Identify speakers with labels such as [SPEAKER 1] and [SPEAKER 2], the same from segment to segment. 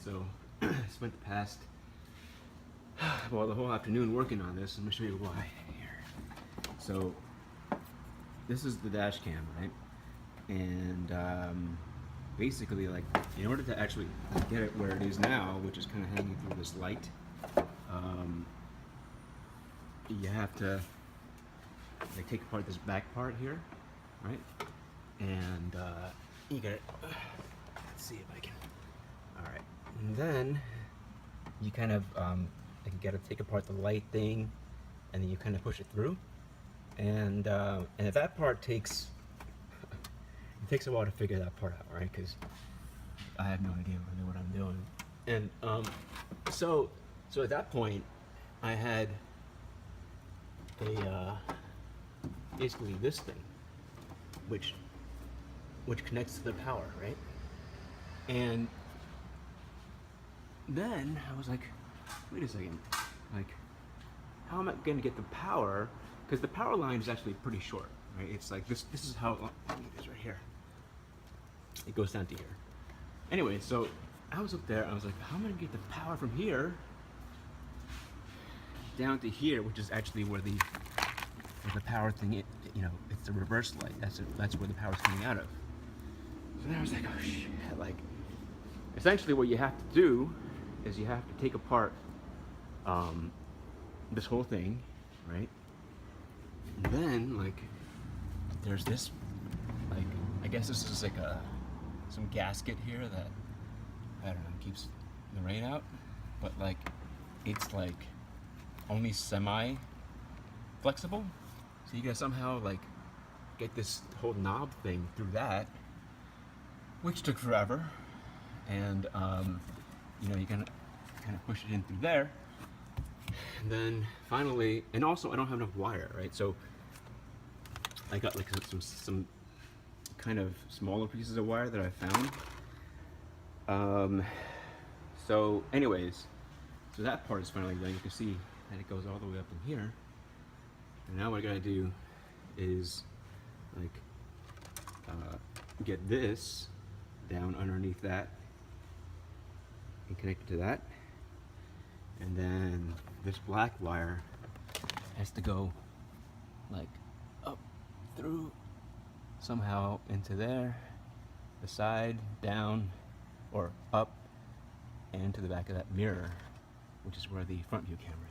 [SPEAKER 1] So I spent the past, well, the whole afternoon working on this. I'm gonna show you why here. So this is the dash cam, right? And basically, like, in order to actually get it where it is now, which is kind of hanging through this light, you have to like take apart this back part here, right? And you get it. Let's see if I can. All right, and then you kind of like, you got to take apart the light thing, and then you kind of push it through, and that part takes it takes a while to figure that part out, right? Because I have no idea really what I'm doing, and so at that point, I had a basically this thing, which connects to the power, right? And then I was like, wait a second, like, how am I going to get the power? Because the power line is actually pretty short, right? It's like this is how long it is right here. It goes down to here. Anyway, so I was up there, I was like, how am I going to get the power from here down to here, which is actually where the power thing, you know, it's the reverse light. That's where the power's coming out of. So then I was like, oh shit, like, essentially what you have to do is you have to take apart this whole thing, right? And then, like, there's this, like, I guess this is like some gasket here that, I don't know, keeps the rain out, but like, it's like only semi flexible. So you gotta somehow like get this whole knob thing through that, which took forever. And you know, you can kind of push it in through there. And then finally, and also I don't have enough wire, right? So I got like some kind of smaller pieces of wire that I found. So anyways, so that part is finally done. You can see that it goes all the way up in here. And now what I gotta do is like get this down underneath that and connect it to that. And then this black wire has to go like up through somehow into there, the side, down, or up, and to the back of that mirror, which is where the front view camera is.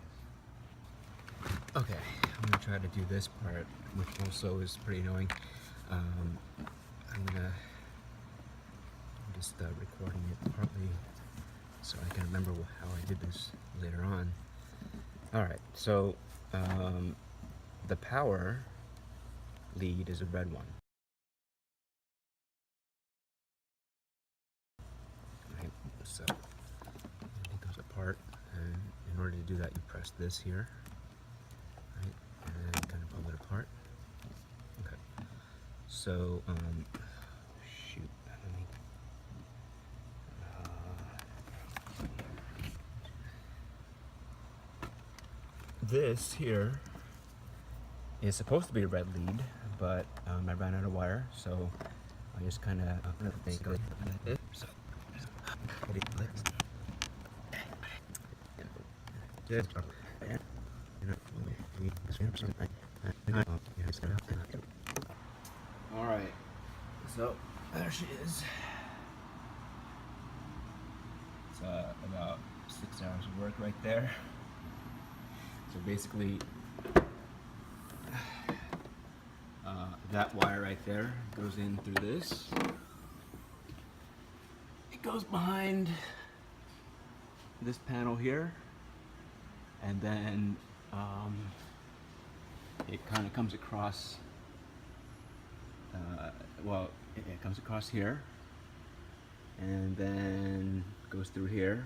[SPEAKER 1] Okay, I'm gonna try to do this part, which also is pretty annoying. I'm just recording it partly so I can remember how I did this later on. Alright, so the power lead is a red one. Right, so it goes apart, and in order to do that, you press this here, right, and kind of pull it apart. Okay, so shoot, let me. This here is supposed to be a red lead, but I ran out of wire, so I just kind of think like this. All right, so there she is. It's about 6 hours of work right there. So basically, that wire right there goes in through this. It goes behind this panel here, and then it kind of comes across, well, it comes across here, and then goes through here,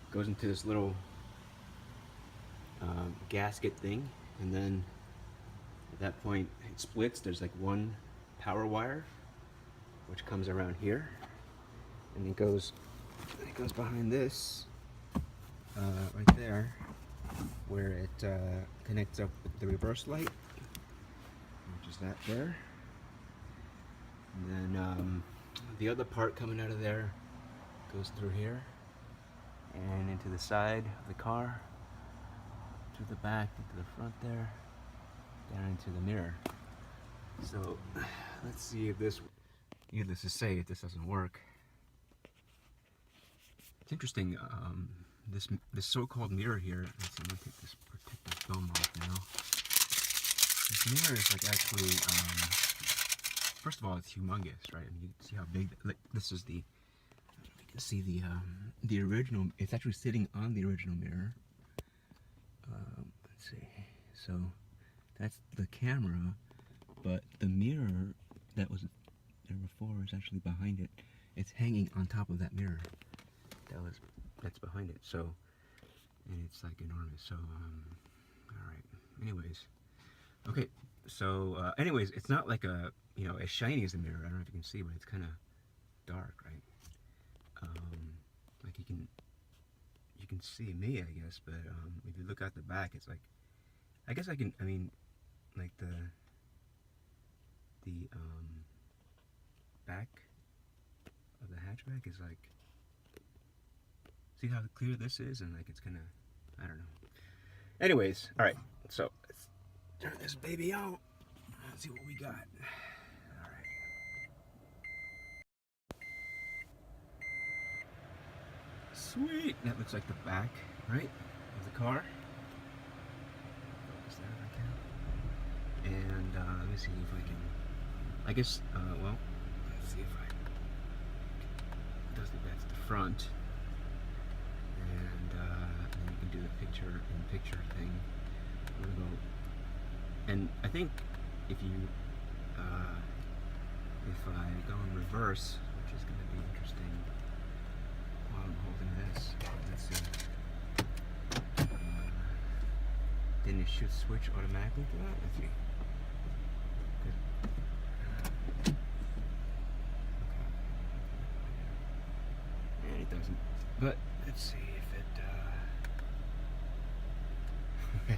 [SPEAKER 1] goes into this little gasket thing, and then at that point it splits. There's like one power wire which comes around here, and it goes behind this right there, where it connects up with the reverse light, which is that there. And then the other part coming out of there goes through here and into the side of the car, through the back, into the front there, down into the mirror. So let's see if this, needless to say, if this doesn't work. It's interesting, this so-called mirror here, let's see, I'm gonna take this protective film off now. This mirror is like actually, first of all, it's humongous, right? I mean, you can see how big, like, this is the, you can see the original, it's actually sitting on the original mirror. Let's see, so that's the camera, but the mirror that was there before is actually behind it. It's hanging on top of that mirror. That's behind it. So, and it's like enormous. So, all right. Anyways, okay. So, anyways, it's not like a, you know, as shiny as the mirror. I don't know if you can see, but it's kind of dark, right? Like you can see me, I guess. But if you look at the back, it's like, I guess I mean, like the back of the hatchback is like, see how clear this is, and like it's gonna, I don't know. Anyways, all right, so let's turn this baby on. Let's see what we got. All right. Sweet. That looks like the back, right, of the car. Focus there if I can. And let me see if I can. I guess. Well, let's see if I. Does that's the front. And then you can do the picture-in-picture thing. I'm gonna go, and I think if you, if I go in reverse, which is gonna be interesting while I'm holding this. Let's see. Then it should switch automatically to that. Let's see. Okay. And it doesn't. But let's see. Okay. I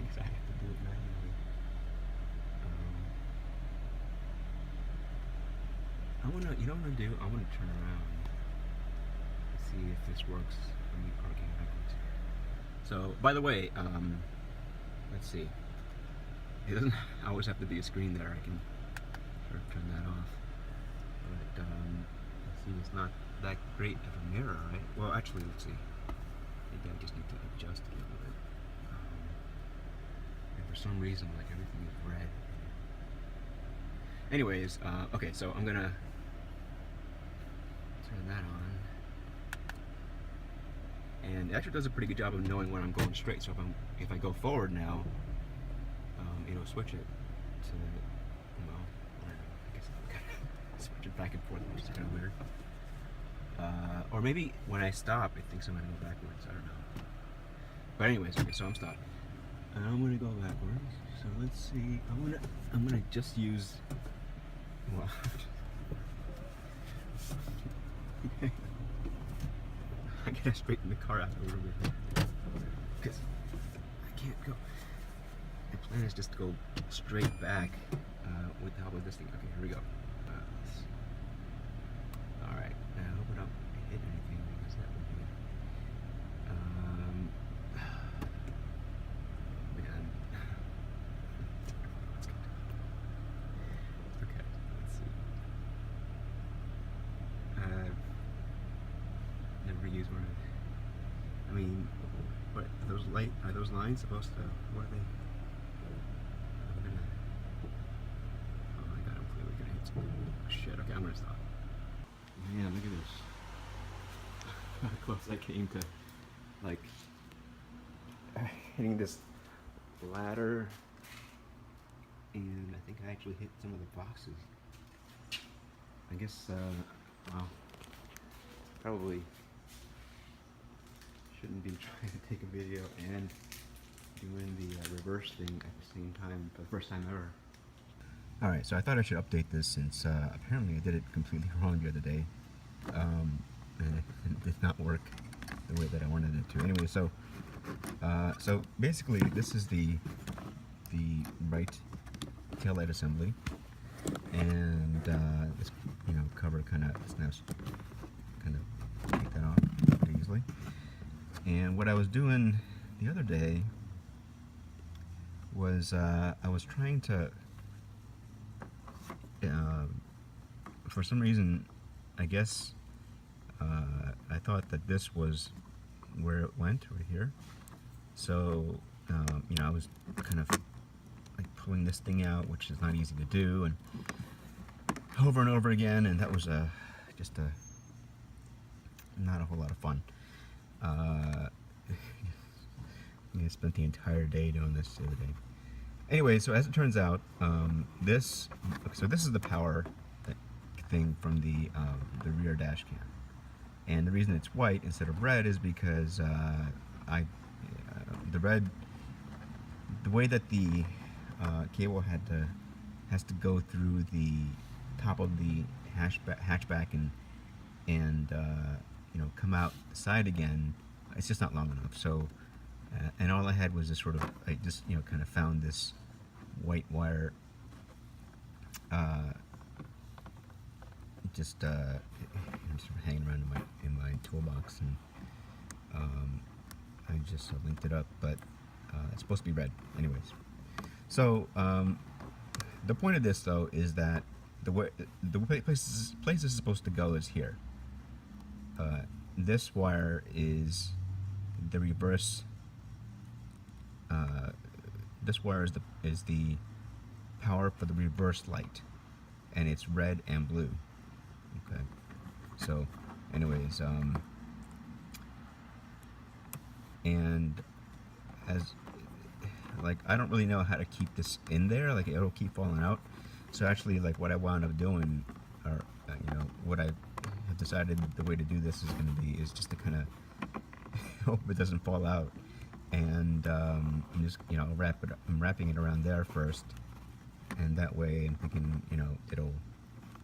[SPEAKER 1] guess I have to do it manually. You know what I'm gonna do? I'm gonna turn around and see if this works when we parking backwards. So, by the way, let's see. It doesn't always have to be a screen there. I can sort of turn that off. But let's see, it's not that great of a mirror, right? Well, actually, let's see. Maybe I just need to adjust it a little bit. And for some reason, like everything is red. Anyways, okay, so I'm gonna turn that on. And it actually does a pretty good job of knowing when I'm going straight. So if I go forward now, it'll switch it to, well, I don't know, I guess I'm kind of switch it back and forth, which is kind of weird. Or maybe when I stop, it thinks I'm gonna go backwards. I don't know. But anyways, okay, so I'm stopped. And I'm gonna go backwards. So let's see. I'm gonna just use. Well, I gotta straighten the car out a little bit because I can't go. The plan is just to go straight back with the help of this thing. Okay, here we go. All right. Now I hope I don't hit anything because that would be. Man. Okay, let's see. Never used one. I mean, what are those lines supposed to? What are they? Oh my god, I'm clearly gonna hit something. Oh, shit. Okay, I'm gonna stop. Man, look at this. How close I came to, like, hitting this ladder, and I think I actually hit some of the boxes. I guess, well, probably shouldn't be trying to take a video and doing the reverse thing at the same time for the first time ever. Alright, so I thought I should update this since apparently I did it completely wrong the other day. And it did not work the way that I wanted it to. Anyway, so basically this is the right taillight assembly, and this cover kind of is now kind of what I was doing the other day was I was trying to, for some reason, I guess I thought that this was where it went, right here. So, you know, I was kind of like pulling this thing out, which is not easy to do, and over and over again, and that was just not a whole lot of fun. I spent the entire day doing this the other day. Anyway, so as it turns out, this is the power thing from the rear dash cam, and the reason it's white instead of red is because the way that the cable has to go through the top of the hatchback and you know, come out the side again, it's just not long enough. So and all I had was this sort of, I just, you know, kind of found this white wire just sort of hanging around in my toolbox, and I just linked it up, but it's supposed to be red anyways. So the point of this though is that the place this is supposed to go is here. This wire is the reverse. This wire is the power for the reverse light, and it's red and blue. Okay, so anyways, and as like, I don't really know how to keep this in there, like it'll keep falling out. So actually, like, what I wound up doing, or you know, what I have decided the way to do this is going to be is just to kind of hope it doesn't fall out, and I'm just, you know, I'm wrapping it around there first, and that way I'm thinking, you know, it'll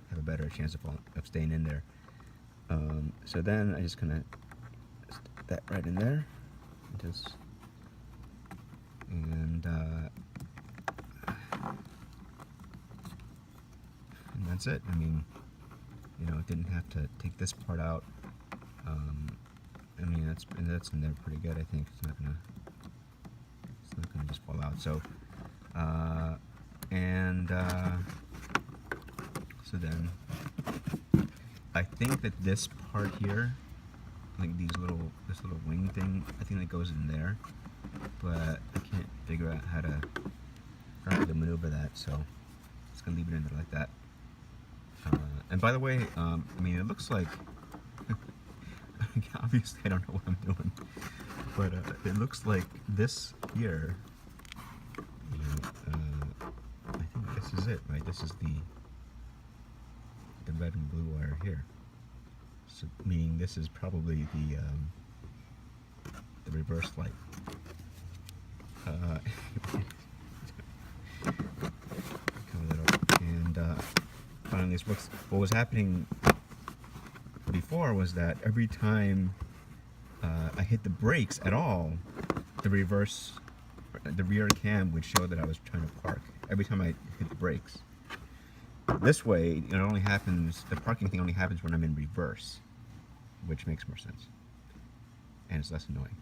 [SPEAKER 1] have a better chance of staying in there. So then I just kind of stick that right in there, and that's it. I mean, you know, it didn't have to take this part out. I mean, that's in there pretty good. I think it's not gonna just fall out. So, so then I think that this part here, like this little wing thing, I think that goes in there, but I can't figure out how to properly maneuver that, so just gonna leave it in there like that. And by the way, I mean, it looks like obviously I don't know what I'm doing, but it looks like this here, you know, I think this is it, right? This is the red and blue wire here. So meaning this is probably the reverse light. Cover that up. And finally, what was happening before was that every time I hit the brakes at all, the rear cam would show that I was trying to park every time I hit the brakes. This way, it only happens, the parking thing only happens when I'm in reverse, which makes more sense, and it's less annoying.